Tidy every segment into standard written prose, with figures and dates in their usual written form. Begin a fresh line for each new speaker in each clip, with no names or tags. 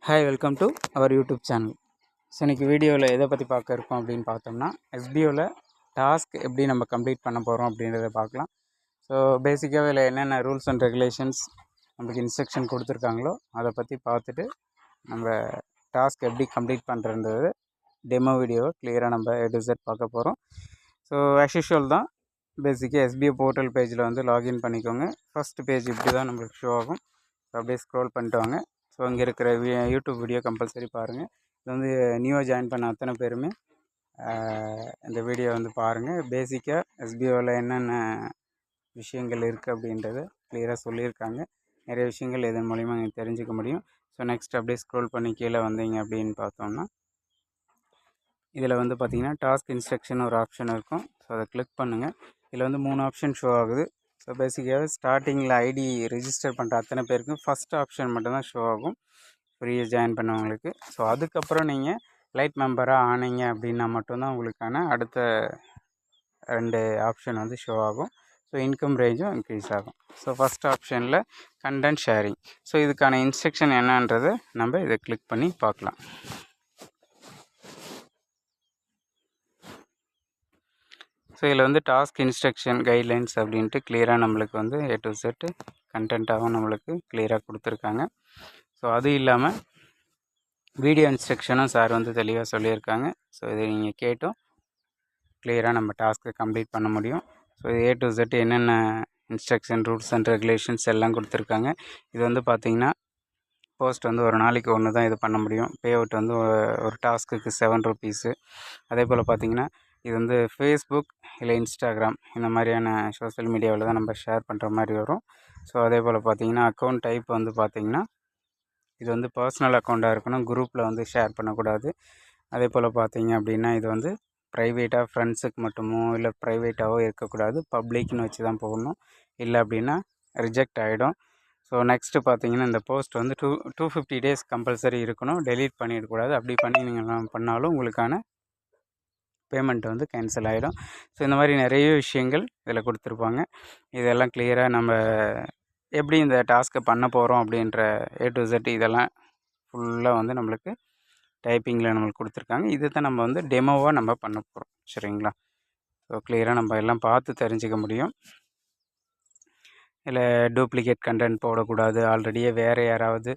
Hi, welcome to our YouTube channel. So இன்றைக்கி வீடியோவில் எதை பற்றி பார்க்க இருக்கோம் அப்படின்னு பார்த்தோம்னா, எஸ்பிஓவில் டாஸ்க் எப்படி நம்ம கம்ப்ளீட் பண்ண போகிறோம் அப்படின்றத பார்க்கலாம். ஸோ பேசிக்காக இதில் என்னென்ன ரூல்ஸ் அண்ட் ரெகுலேஷன்ஸ் நமக்கு இன்ஸ்ட்ரக்ஷன் கொடுத்துருக்காங்களோ அதை பற்றி பார்த்துட்டு நம்ம டாஸ்க் எப்படி கம்ப்ளீட் பண்ணுறன்றது டெமோ வீடியோவை கிளியராக நம்ம எடிசெட் பார்க்க போகிறோம். ஸோ ஆஸ் யூஷுவல் தான், பேசிக்காக எஸ்பிஓ போர்ட்டல் பேஜில் வந்து லாகின் பண்ணிக்கோங்க. ஃபஸ்ட் பேஜ் இப்படி தான் நம்மளுக்கு ஷோ ஆகும். ஸோ அப்படியே ஸ்க்ரோல் பண்ணிட்டு வாங்க. ஸோ இங்கே இருக்கிற யூடியூப் வீடியோ கம்பல்சரி பாருங்கள். இது வந்து நியூவாக ஜாயின் பண்ண அத்தனை பேருமே இந்த வீடியோ வந்து பாருங்கள். பேசிக்காக எஸ்பிஓவில் என்னென்ன விஷயங்கள் இருக்குது அப்படின்றத கிளியராக சொல்லியிருக்காங்க. நிறைய விஷயங்கள் இதன் மூலிமா நீங்கள் தெரிஞ்சுக்க முடியும். ஸோ நெக்ஸ்ட் அப்படியே ஸ்க்ரோல் பண்ணி கீழே வந்தீங்க அப்படின்னு பார்த்தோம்னா, இதில் வந்து பார்த்திங்கன்னா டாஸ்க் இன்ஸ்ட்ரக்ஷன் ஒரு ஆப்ஷன் இருக்கும். ஸோ அதை கிளிக் பண்ணுங்கள். இதில் வந்து 3 ஆப்ஷன் ஷோ ஆகுது. ஸோ பேசிக்காகவே ஸ்டார்டிங்கில் ஐடி ரிஜிஸ்டர் பண்ணுற அத்தனை பேருக்கும் ஃபஸ்ட் ஆப்ஷன் மட்டும்தான் ஷோ ஆகும், ஃப்ரீயாக ஜாயின் பண்ணவங்களுக்கு. ஸோ அதுக்கப்புறம் நீங்கள் லைட் மெம்பராக ஆனீங்க அப்படின்னா மட்டும்தான் உங்களுக்கான அடுத்த 2 ஆப்ஷன் வந்து ஷோ ஆகும். ஸோ இன்கம் ரேஞ்சும் இன்க்ரீஸ் ஆகும். ஸோ ஃபஸ்ட் ஆப்ஷனில் கண்டென்ட் ஷேரிங். ஸோ இதுக்கான இன்ஸ்ட்ரக்ஷன் என்னன்றதை நம்ம இதை கிளிக் பண்ணி பார்க்கலாம். ஸோ இதில் வந்து டாஸ்க் இன்ஸ்ட்ரக்ஷன் கைட்லைன்ஸ் அப்படின்ட்டு கிளியராக நம்மளுக்கு வந்து A to Z கண்டென்ட்டாகவும் நம்மளுக்கு கிளியராக கொடுத்துருக்காங்க. ஸோ அது இல்லாமல் வீடியோ இன்ஸ்ட்ரக்ஷனும் சார் வந்து தெளிவாக சொல்லியிருக்காங்க. ஸோ இதை நீங்கள் கேட்டும் கிளியராக நம்ம டாஸ்க்கை கம்ப்ளீட் பண்ண முடியும். ஸோ A to Z என்னென்ன இன்ஸ்ட்ரக்ஷன், ரூல்ஸ் அண்ட் ரெகுலேஷன்ஸ் எல்லாம் கொடுத்துருக்காங்க. இது வந்து பார்த்திங்கன்னா போஸ்ட் வந்து ஒரு நாளைக்கு ஒன்று தான் இது பண்ண முடியும். பே அவுட் வந்து ஒரு டாஸ்க்குக்கு 7 ருபீஸு. அதே போல் பார்த்திங்கன்னா இது வந்து ஃபேஸ்புக் இல்லை இன்ஸ்டாகிராம் இந்த மாதிரியான சோஷியல் மீடியாவில் தான் நம்ம ஷேர் பண்ணுற மாதிரி வரும். ஸோ அதே போல் பார்த்திங்கன்னா அக்கௌண்ட் டைப் வந்து பார்த்திங்கன்னா இது வந்து பர்சனல் அக்கௌண்ட்டாக இருக்கணும், குரூப்பில் வந்து ஷேர் பண்ணக்கூடாது. அதே போல் பார்த்திங்க அப்படின்னா இது வந்து ப்ரைவேட்டாக ஃப்ரெண்ட்ஸுக்கு மட்டுமோ இல்லை ப்ரைவேட்டாகவோ இருக்கக்கூடாது, பப்ளிக்னு வச்சு தான் போடணும். இல்லை அப்படின்னா ரிஜெக்ட் ஆகிடும். ஸோ நெக்ஸ்ட்டு பார்த்திங்கன்னா இந்த போஸ்ட் வந்து 250 டேஸ் கம்பல்சரி இருக்கணும், டெலீட் பண்ணிடக்கூடாது. அப்படி பண்ணி நீங்கள் பண்ணாலும் உங்களுக்கான பேமெண்ட் வந்து கேன்சல் ஆகிடும். ஸோ இந்த மாதிரி நிறைய விஷயங்கள் இதில் கொடுத்துருப்பாங்க. இதெல்லாம் கிளியராக நம்ம எப்படி இந்த டாஸ்க்கை பண்ண போகிறோம் அப்படின்ற A to Z இதெல்லாம் ஃபுல்லாக வந்து நம்மளுக்கு டைப்பிங்கில் நம்மளுக்கு கொடுத்துருக்காங்க. இதை தான் நம்ம வந்து டெமோவாக நம்ம பண்ண போகிறோம். சரிங்களா? ஸோ கிளியராக நம்ம எல்லாம் பார்த்து தெரிஞ்சுக்க முடியும். இல்லை டூப்ளிகேட் கண்டென்ட் போடக்கூடாது, ஆல்ரெடியே வேறு யாராவது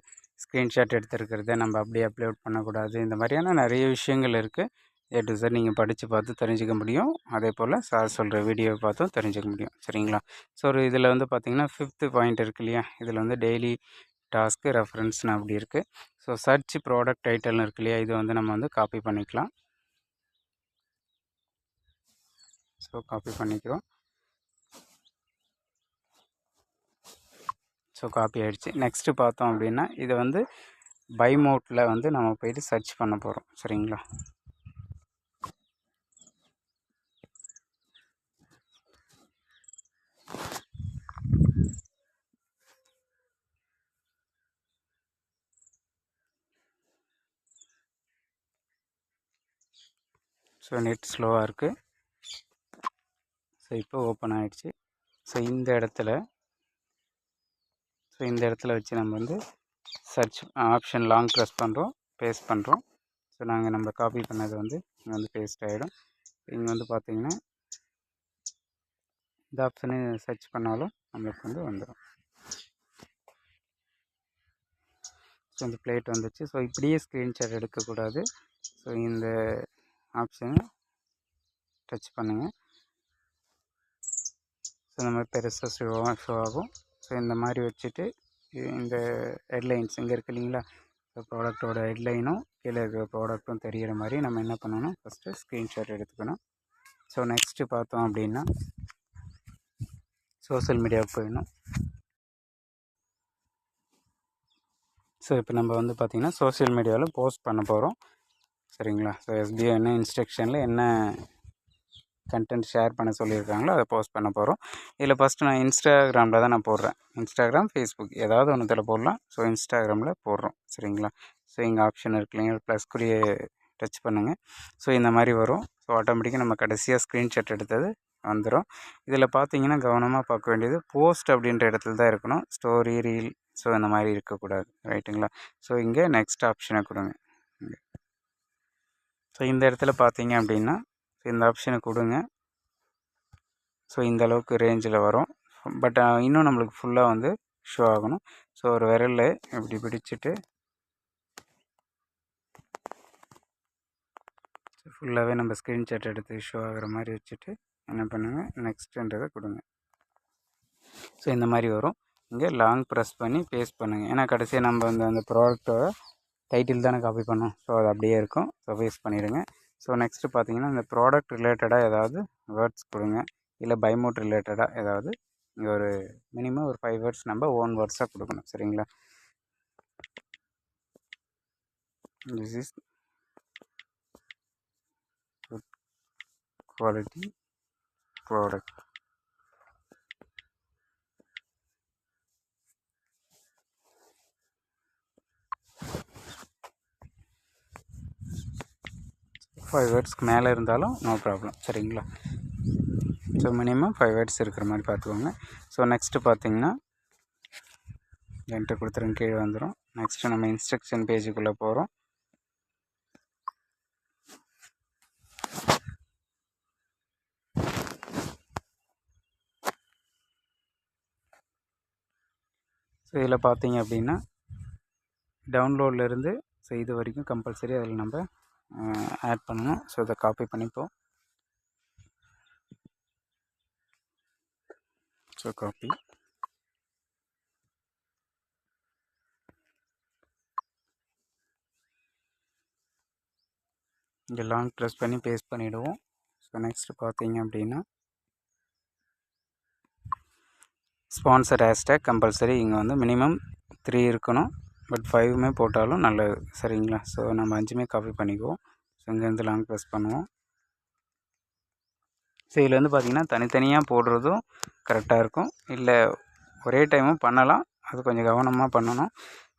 ஸ்க்ரீன்ஷாட் எடுத்துருக்கிறத நம்ம அப்படியே அப்லோட் பண்ணக்கூடாது. இந்த மாதிரியான நிறைய விஷயங்கள் இருக்குது. A to Z நீங்கள் படித்து பார்த்து தெரிஞ்சுக்க முடியும். அதே போல் சார் சொல்கிற வீடியோவை பார்த்தும் தெரிஞ்சுக்க முடியும். சரிங்களா? ஸோ இதில் வந்து பார்த்திங்கன்னா 5th பாயிண்ட் இருக்குது இல்லையா, இதில் வந்து டெய்லி டாஸ்க்கு ரெஃபரன்ஸ்னு அப்படி இருக்குது. ஸோ சர்ச் ப்ராடக்ட் டைட்டில்னு இருக்கு இல்லையா, இது வந்து நம்ம வந்து காப்பி பண்ணிக்கலாம். ஸோ காப்பி பண்ணிக்கிறோம். ஸோ காப்பி ஆகிடுச்சு. நெக்ஸ்ட்டு பார்த்தோம் அப்படின்னா இதை வந்து பை மோட்டில் வந்து நம்ம போய்ட்டு சர்ச் பண்ண போகிறோம். சரிங்களா? ஸோ நெட் ஸ்லோவாக இருக்குது. ஸோ இப்போ ஓப்பன் ஆகிடுச்சு. ஸோ இந்த இடத்துல வச்சு நம்ம வந்து சர்ச் ஆப்ஷன் லாங் ப்ரெஸ் பண்ணுறோம், பேஸ்ட் பண்ணுறோம். ஸோ நம்ம காப்பி பண்ணது வந்து இங்கே வந்து பேஸ்ட் ஆகிடும். இங்கே வந்து பார்த்திங்கன்னா இந்த ஆப்ஷனை சர்ச் பண்ணாலும் நம்மளுக்கு வந்து வந்துடும். ஸோ இந்த பிளேட் வந்துச்சு. ஸோ இப்படியே ஸ்க்ரீன்ஷாட் எடுக்கக்கூடாது. ஸோ இந்த ஆப்ஷனை டச் பண்ணுங்கள். ஸோ இந்த மாதிரி பெருசாக ஷோ ஆகும். ஸோ இந்த மாதிரி வச்சுட்டு இந்த ஹெட்லைன்ஸ் இங்கே இருக்குது இல்லைங்களா, ஸோ ப்ராடக்டோட ஹெட்லைனும் கீழே இருக்கிற ப்ராடக்ட்டும் தெரிகிற மாதிரி நம்ம என்ன பண்ணணும், ஃபஸ்ட்டு ஸ்க்ரீன்ஷாட் எடுத்துக்கணும். ஸோ நெக்ஸ்ட்டு பார்த்தோம் அப்படின்னா சோஷியல் மீடியாவுக்கு போயிடணும். ஸோ இப்போ நம்ம வந்து பார்த்திங்கன்னா சோஷியல் மீடியாவில் போஸ்ட் பண்ண போகிறோம். சரிங்களா? ஸோ எஸ்பிஓ என்ன இன்ஸ்ட்ரக்ஷனில் என்ன கண்டென்ட் ஷேர் பண்ண சொல்லியிருக்காங்களோ அதை போஸ்ட் பண்ண போகிறோம். இதில் ஃபஸ்ட்டு நான் இன்ஸ்டாகிராமில் தான் நான் போடுறேன். இன்ஸ்டாகிராம், ஃபேஸ்புக் ஏதாவது ஒன்றுத்தில் போடலாம். ஸோ இன்ஸ்டாகிராமில் போடுறோம். சரிங்களா? ஸோ இங்கே ஆப்ஷன் இருக்கு இல்லைங்க, ப்ளஸ் குறிய டச் பண்ணுங்கள். ஸோ இந்த மாதிரி வரும். ஸோ ஆட்டோமேட்டிக்காக நம்ம கடைசியாக ஸ்க்ரீன்ஷாட் எடுத்தது வந்துடும். இதில் பார்த்தீங்கன்னா கவனமாக பார்க்க வேண்டியது போஸ்ட் அப்படின்ற இடத்துல தான் இருக்கணும். ஸ்டோரி, ரீல் ஸோ இந்த மாதிரி இருக்கக்கூடாது, ரைட்டுங்களா? ஸோ இங்கே நெக்ஸ்ட் ஆப்ஷனை கொடுங்க. ஸோ இந்த இடத்துல பார்த்தீங்க அப்படின்னா இந்த ஆப்ஷனை கொடுங்க. ஸோ இந்த அளவுக்கு ரேஞ்சில் வரும். பட் இன்னும் நம்மளுக்கு ஃபுல்லாக வந்து ஷோ ஆகணும். ஸோ ஒரு விரலில் இப்படி பிடிச்சிட்டு ஃபுல்லாகவே நம்ம ஸ்க்ரீன்ஷாட் எடுத்து ஷோ ஆகிற மாதிரி வச்சுட்டு என்ன பண்ணுங்கள், நெக்ஸ்ட்டுன்றதை கொடுங்க. ஸோ இந்த மாதிரி வரும். இங்கே லாங் ப்ரெஸ் பண்ணி பேஸ்ட் பண்ணுங்கள். ஏன்னா கடைசியாக நம்ம வந்து அந்த ப்ராடக்ட்டோட டைட்டில் தானே காப்பி பண்ணோம். ஸோ அது அப்படியே இருக்கும். ஸோ பேஸ்ட் பண்ணிவிடுங்க. ஸோ நெக்ஸ்ட்டு பார்த்தீங்கன்னா இந்த ப்ராடக்ட் ரிலேட்டடாக ஏதாவது வேர்ட்ஸ் கொடுங்க. இல்லை பைமோட் ரிலேட்டடாக ஏதாவது இங்கே ஒரு மினிமம் ஒரு 5 வேர்ட்ஸ் நம்ம ஓன் வேர்ட்ஸாக கொடுக்கணும். சரிங்களா? This is good quality product. Five வேர்ட்ஸ்க்கு மேலே இருந்தாலும் நோ ப்ராப்ளம். சரிங்களா? ஸோ மினிமம் 5 வேர்ட்ஸ் இருக்கிற மாதிரி பார்த்துக்கோங்க. ஸோ நெக்ஸ்ட்டு பார்த்தீங்கன்னா என்கிட்ட கொடுத்துருங்க, கீழே வந்துடும். நெக்ஸ்ட்டு நம்ம இன்ஸ்ட்ரக்ஷன் பேஜுக்குள்ளே போகிறோம். ஸோ இதில் பார்த்தீங்க அப்படின்னா டவுன்லோட்லேருந்து ஸோ இது வரைக்கும் கம்பல்சரி அதில் நம்ம ஆட் பண்ணணும். ஸோ இதை காப்பி பண்ணிப்போம். ஸோ காப்பி, இங்கே லாங் ப்ரெஸ் பண்ணி பேஸ்ட் பண்ணிவிடுவோம். ஸோ நெக்ஸ்ட்டு பார்த்தீங்க அப்படின்னா ஸ்பான்சர் ஹேஷ்டேக் கம்பல்சரி இங்கே வந்து மினிமம் 3 இருக்கணும். பட் 5மே போட்டாலும் நல்லது. சரிங்களா? ஸோ நம்ம 5மே காப்பி பண்ணிக்குவோம். ஸோ இங்கேருந்து லாங் ப்ரெஸ் பண்ணுவோம். ஸோ இதில் வந்து பார்த்திங்கன்னா தனித்தனியாக போடுறதும் கரெக்டாக இருக்கும். இல்லை ஒரே டைமும் பண்ணலாம். அது கொஞ்சம் கவனமாக பண்ணணும்.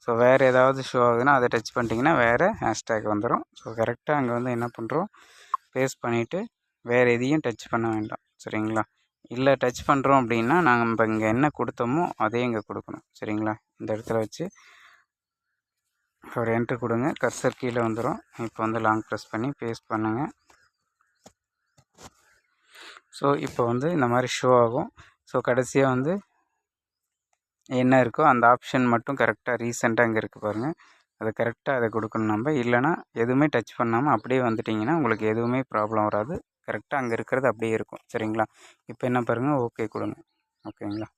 ஸோ வேறு ஏதாவது ஷோ ஆகுதுன்னா அதை டச் பண்ணிட்டிங்கன்னா வேறு ஹேஷ்டேக் வந்துடும். ஸோ கரெக்டாக அங்கே வந்து என்ன பண்ணுறோம், பேஸ்ட் பண்ணிவிட்டு வேறு எதையும் டச் பண்ண வேண்டாம். சரிங்களா? இல்லை டச் பண்ணுறோம் அப்படின்னா நாங்கள் இப்போ இங்கே என்ன கொடுத்தோமோ அதே இங்கே கொடுக்கணும். சரிங்களா? இந்த இடத்துல வச்சு ஒரு என்ட்ரு கொடுங்க. கர்சர் கீழே வந்துடும். இப்போ வந்து லாங் ப்ரெஸ் பண்ணி பேஸ்ட் பண்ணுங்கள். ஸோ இப்போ வந்து இந்த மாதிரி ஷோ ஆகும். ஸோ கடைசியாக வந்து என்ன இருக்கோ அந்த ஆப்ஷன் மட்டும் கரெக்டாக ரீசெண்டாக இங்கே இருக்குது பாருங்கள், அதை கரெக்டாக அதை கொடுக்கணும் நம்ம. இல்லைனா எதுவுமே டச் பண்ணாமல் அப்படியே வந்துட்டிங்கன்னா உங்களுக்கு எதுவுமே ப்ராப்ளம் வராது. கரெக்டாக அங்கே இருக்கிறது அப்படியே இருக்கும். சரிங்களா? இப்போ என்ன பாருங்கள், ஓகே கொடுங்க. ஓகேங்களா?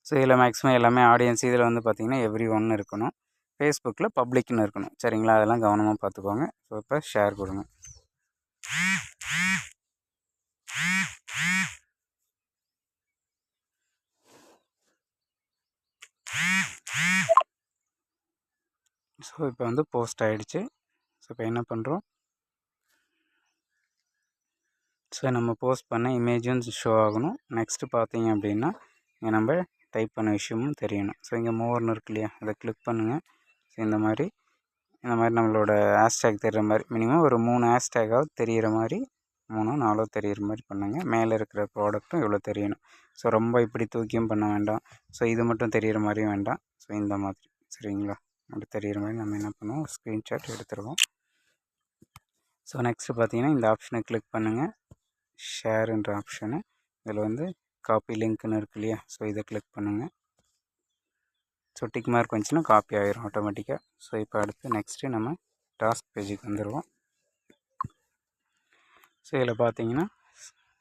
ஸோ இதில் மேக்ஸிமம் எல்லாமே ஆடியன்ஸ் இதில் வந்து பார்த்திங்கன்னா everyone இருக்கணும். ஃபேஸ்புக்கில் பப்ளிக்னு இருக்கணும். சரிங்களா? அதெல்லாம் கவனமாக பார்த்துக்கோங்க. ஸோ இப்போ ஷேர் கொடுங்க. ஸோ இப்போ வந்து போஸ்ட் ஆகிடுச்சு. ஸோ இப்போ என்ன பண்ணுறோம், ஸோ நம்ம போஸ்ட் பண்ண இமேஜும் ஷோ ஆகணும். நெக்ஸ்ட்டு பார்த்தீங்க அப்படின்னா இங்கே நம்ம டைப் பண்ண விஷயமும் தெரியணும். ஸோ இங்கே மோர்னு இருக்கு இல்லையா, அதை கிளிக் பண்ணுங்கள். ஸோ இந்த மாதிரி நம்மளோட ஹேஷ்டேக் தெரிகிற மாதிரி மினிமம் ஒரு 3 ஹேஷ்டேக்காவது தெரிகிற மாதிரி 3 4 தெரிகிற மாதிரி பண்ணுங்கள். மேலே இருக்கிற ப்ராடக்ட்டும் இவ்வளோ தெரியணும். ஸோ ரொம்ப இப்படி தூக்கியும் பண்ண வேண்டாம். ஸோ இது மட்டும் தெரிகிற மாதிரியும் வேண்டாம். ஸோ இந்த மாதிரி. சரிங்களா? அப்படி தெரிகிற மாதிரி நம்ம என்ன பண்ணுவோம், ஸ்க்ரீன்ஷாட் எடுத்துருவோம். ஸோ நெக்ஸ்ட்டு பார்த்தீங்கன்னா இந்த ஆப்ஷனை கிளிக் பண்ணுங்கள், ஷேருன்ற ஆப்ஷனு. இதில் வந்து காப்பி லிங்க்னு இருக்கு இல்லையா, ஸோ இதை கிளிக் பண்ணுங்கள். ஸோ டிக் மார்க் வந்துச்சுன்னா காப்பி ஆகிரும் ஆட்டோமேட்டிக்காக. ஸோ இப்போ அடுத்து நெக்ஸ்ட்டு நம்ம டாஸ்க் பேஜுக்கு வந்துடுவோம். ஸோ இதில் பார்த்தீங்கன்னா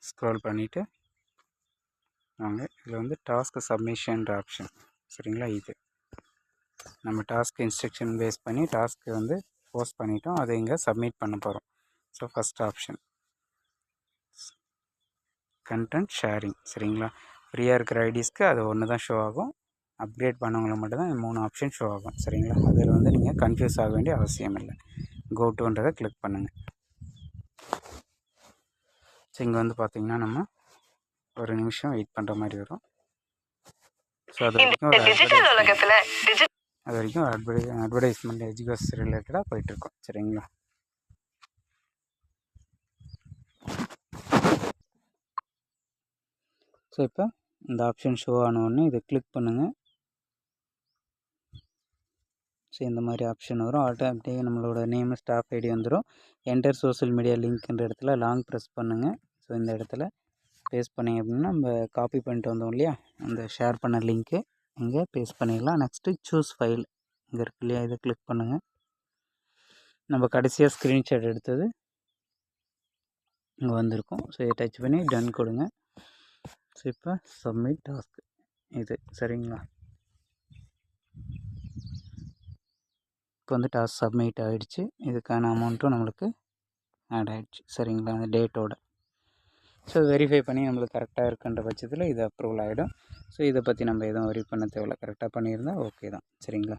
ஸ்க்ரோல் பண்ணிவிட்டு வாங்க, இதில் வந்து டாஸ்க் சப்மிஷன்ற ஆப்ஷன். சரிங்களா? இது நம்ம டாஸ்க் இன்ஸ்ட்ரக்ஷன் பேஸ் பண்ணி டாஸ்க்கு வந்து போஸ்ட் பண்ணிட்டோம், அதை இங்கே சப்மிட் பண்ண போகிறோம். So first option content sharing. சரிங்களா? ஃப்ரீயாக இருக்கிற ஐடிஸ்க்கு அது ஒன்று தான் ஷோ ஆகும். அப்கிரேட் பண்ணவங்களை மட்டும் தான் 3 ஆப்ஷன் ஷோ ஆகும். சரிங்களா? அதில் வந்து நீங்கள் கன்ஃபியூஸ் ஆக வேண்டிய அவசியம் இல்லை. கோ டுன்றதை கிளிக் பண்ணுங்கள். ஸோ இங்கே வந்து பார்த்திங்கன்னா நம்ம ஒரு நிமிஷம் வெயிட் பண்ணுற மாதிரி வரும். ஸோ அது வரைக்கும் அட்வர்டைஸ்மெண்ட் எஜுகேஷன் ரிலேட்டடாக போயிட்டுருக்கோம். சரிங்களா? ஸோ இப்போ இந்த ஆப்ஷன் ஷோ ஆனவுடனே இதை கிளிக் பண்ணுங்கள். ஸோ இந்த மாதிரி ஆப்ஷன் வரும். ஆட்டோமேட்டிக்காக நம்மளோட நேமு ஸ்டாஃப் ஐடி வந்துடும். என்டர் சோஷியல் மீடியா லிங்க்ன்ற இடத்துல லாங் ப்ரெஸ் பண்ணுங்கள். ஸோ இந்த இடத்துல பேஸ்ட் பண்ணிங்க அப்படின்னா நம்ம காப்பி பண்ணிட்டு வந்தோம் இல்லையா, அந்த ஷேர் பண்ண லிங்க்கு இங்கே பேஸ்ட் பண்ணிடலாம். நெக்ஸ்ட்டு சூஸ் ஃபைல் இங்கே இருக்கு இல்லையா, இதை கிளிக் பண்ணுங்கள். நம்ம கடைசியாக ஸ்க்ரீன்ஷாட் எடுத்தது இங்கே வந்திருக்கும். ஸோ இதை டச் பண்ணி டன் கொடுங்க. ஸோ இப்போ சப்மிட் டாஸ்க் இது சரிங்களா. இப்போ வந்து டாஸ்க் சப்மிட் ஆகிடுச்சு. இதுக்கான அமௌண்ட்டும் நம்மளுக்கு ஆட் ஆகிடுச்சு சரிங்களா, அந்த டேட்டோட. ஸோ வெரிஃபை பண்ணி நம்மளுக்கு கரெக்டாக இருக்குன்ற பட்சத்தில் இது அப்ரூவல் ஆகிடும். ஸோ இதை பற்றி நம்ம எதுவும் வரி பண்ண தேவையில்ல. கரெக்டாக பண்ணியிருந்தால் ஓகே தான் சரிங்களா.